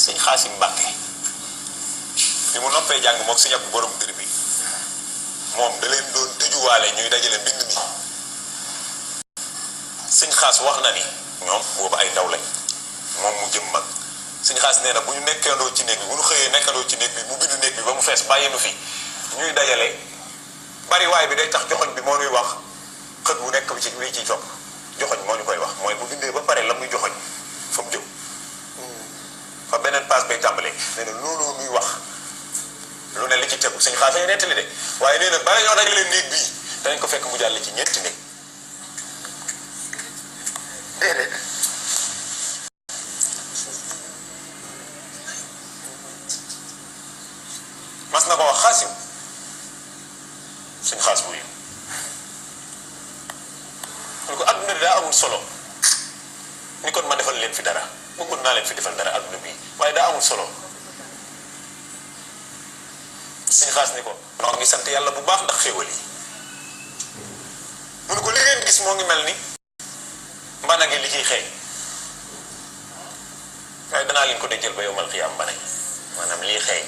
sëñ Xaasim Mbàkke bi mu noppee jàng mook sëñ Abdu borom dër bi moom da leen doon tëjuwaale ñuy dajale mbind mi. sëñ Xaas wax na ni ñoom boobu ay ndaw lañ moom mu jëm mag sëñ Xaas nee na bu ñu nekkandoo ci néeg bi bu ñu xëyee nekkandoo ci néeg bi mu bindu néeg bi ba mu fees bàyyi nu fi ñuy dajale bari waay bi day tax joxoñ bi moo ñuy wax xët bu nekk bi ci li ciy topp joxoñ moo ñu koy wax mooy bu bindee ba pare la muy joxoñ fa mu jëm fa beneen paas bay tàmbalee nee na loolu muy wax lu ne li ci tegu sëñ Xaas ay nettali de waaye nee na bala ñoo dajale néeg bii danañ ko fekk mu jàll ci ñetti néeg déedéet mas na ko wax Xaasim suñ Xaas buy ñu ko adduna bi daa amul solo ni kon ma defal leen fi dara bëggoon naa leen fi defal dara adduna bi waaye daa amul solo suñ Xaas ni ko noo ngi sant yàlla bu baax ndax xéewal yi mu ne ko li ngeen gis moo ngi mel ni mbana gi li ciy xeeñ waaye danaa leen ko dencal ba yowmal xiyaam mbana gi maanaam lii xeeñ